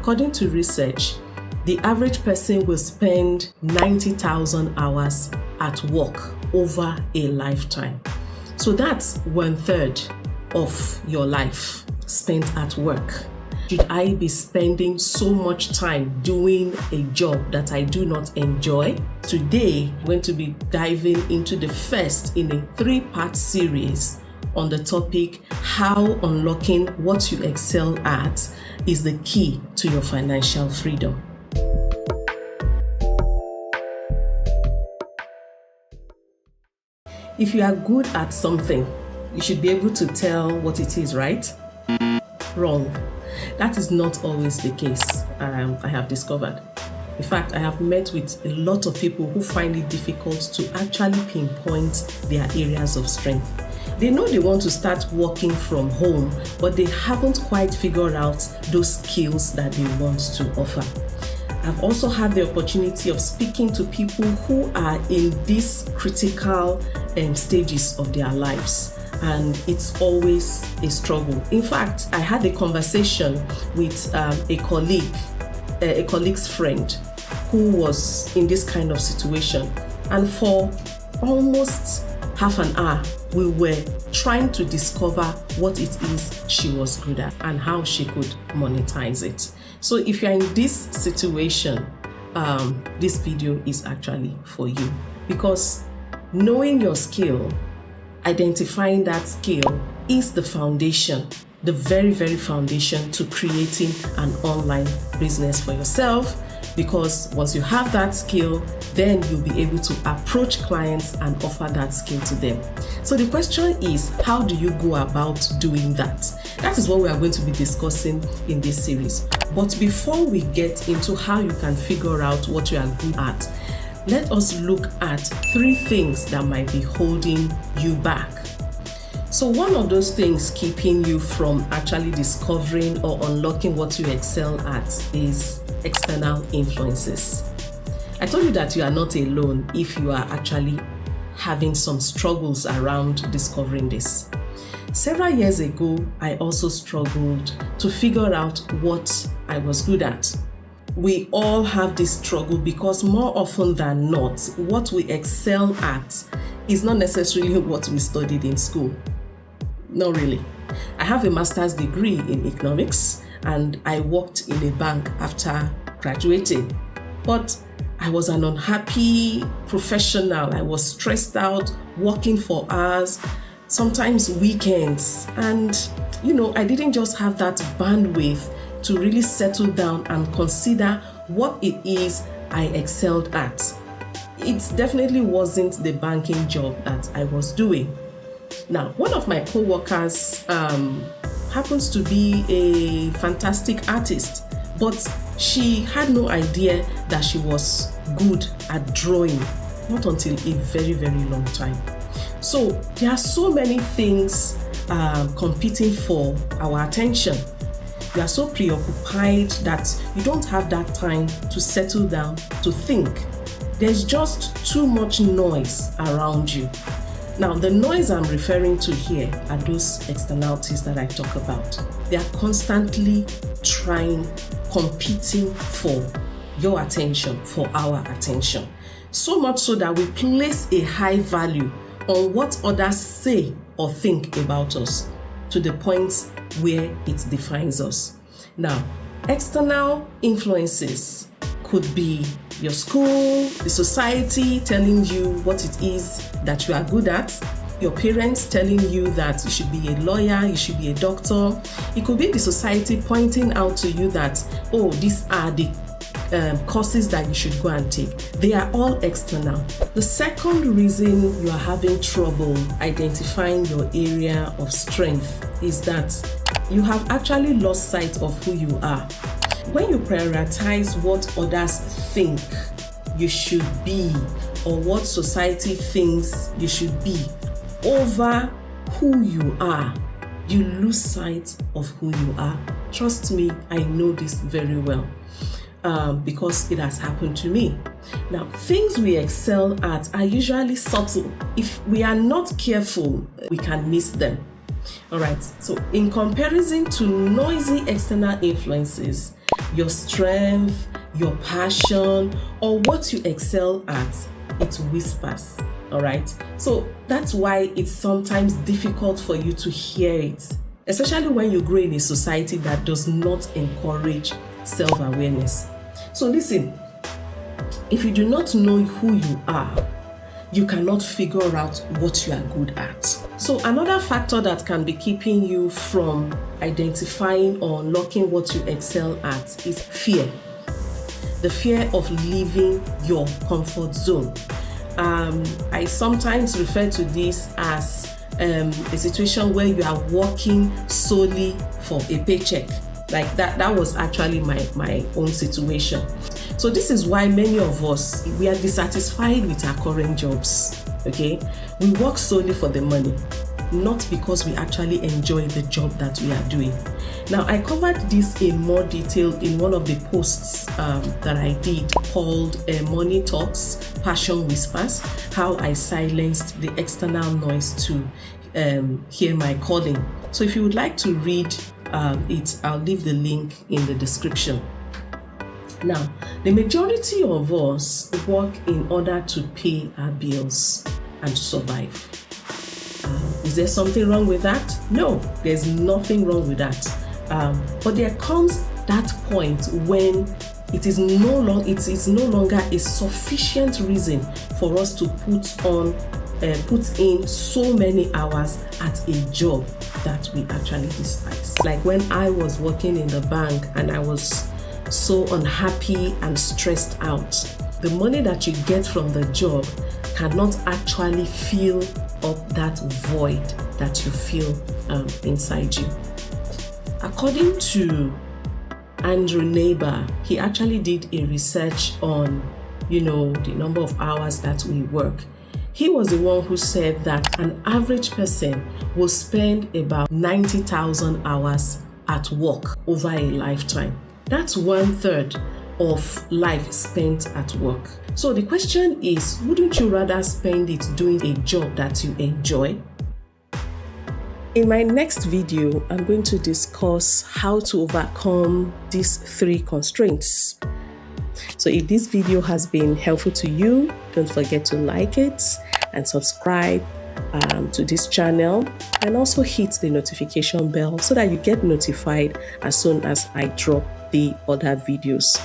according to research, the average person will spend 90,000 hours at work over a lifetime. So that's 1/3 of your life spent at work. Should I be spending so much time doing a job that I do not enjoy? Today, I'm going to be diving into the first in a 3-part series on the topic, how unlocking what you excel at is the key to your financial freedom. If you are good at something, you should be able to tell what it is, right? Wrong. That is not always the case, I have discovered. In fact, I have met with a lot of people who find it difficult to actually pinpoint their areas of strength. They know they want to start working from home, but they haven't quite figured out those skills that they want to offer. I've also had the opportunity of speaking to people who are in these critical stages of their lives, and it's always a struggle. In fact, I had a conversation with a colleague's friend who was in this kind of situation, and for almost half an hour, we were trying to discover what it is she was good at and how she could monetize it. So if you're in this situation, this video is actually for you, because knowing your skill, identifying that skill is the foundation, the very, very foundation to creating an online business for yourself. Because once you have that skill, then you'll be able to approach clients and offer that skill to them. So the question is, how do you go about doing that? That is what we are going to be discussing in this series. But before we get into how you can figure out what you are good at, let us look at 3 things that might be holding you back. So one of those things keeping you from actually discovering or unlocking what you excel at is external influences. I told you that you are not alone if you are actually having some struggles around discovering this. Several years ago, I also struggled to figure out what I was good at. We all have this struggle because more often than not, what we excel at is not necessarily what we studied in school. Not really. I have a master's degree in economics and I worked in a bank after graduating. But I was an unhappy professional. I was stressed out, working for hours, sometimes weekends. And, I didn't just have that bandwidth to really settle down and consider what it is I excelled at. It definitely wasn't the banking job that I was doing. Now, one of my co-workers happens to be a fantastic artist, but she had no idea that she was good at drawing, not until a very, very long time. So there are so many things competing for our attention. You are so preoccupied that you don't have that time to settle down, to think. There's just too much noise around you. Now, the noise I'm referring to here are those externalities that I talk about. They are constantly competing for your attention, for our attention. So much so that we place a high value on what others say or think about us to the point where it defines us. Now, external influences could be your school, the society telling you what it is that you are good at, your parents telling you that you should be a lawyer, you should be a doctor. It could be the society pointing out to you that, these are the courses that you should go and take. They are all external. The second reason you are having trouble identifying your area of strength is that you have actually lost sight of who you are. When you prioritize what others think you should be or what society thinks you should be over who you are, you lose sight of who you are. Trust me, I know this very well because it has happened to me. Now, things we excel at are usually subtle. If we are not careful, we can miss them. All right, so in comparison to noisy external influences, your strength, your passion, or what you excel at, it whispers. All right. So that's why it's sometimes difficult for you to hear it, especially when you grow in a society that does not encourage self-awareness. So listen, if you do not know who you are, you cannot figure out what you are good at. So another factor that can be keeping you from identifying or unlocking what you excel at is fear. The fear of leaving your comfort zone. I sometimes refer to this as a situation where you are working solely for a paycheck. Like that was actually my own situation. So this is why many of us, we are dissatisfied with our current jobs, okay? We work solely for the money, not because we actually enjoy the job that we are doing. Now, I covered this in more detail in one of the posts that I did called Money Talks, Passion Whispers, how I silenced the external noise to hear my calling. So if you would like to read it, I'll leave the link in the description. Now, the majority of us work in order to pay our bills and to survive. Is there something wrong with that? No, there's nothing wrong with that. But there comes that point when it is no longer a sufficient reason for us to put in so many hours at a job that we actually despise. Like when I was working in the bank and I was so unhappy and stressed out, the money that you get from the job cannot actually fill up that void that you feel inside you. According to Andrew Neighbor, he actually did a research on, the number of hours that we work. He was the one who said that an average person will spend about 90,000 hours at work over a lifetime. That's 1/3 of life spent at work. So the question is, wouldn't you rather spend it doing a job that you enjoy? In my next video, I'm going to discuss how to overcome these 3 constraints. So if this video has been helpful to you, don't forget to like it and subscribe to this channel, and also hit the notification bell so that you get notified as soon as I drop the other videos.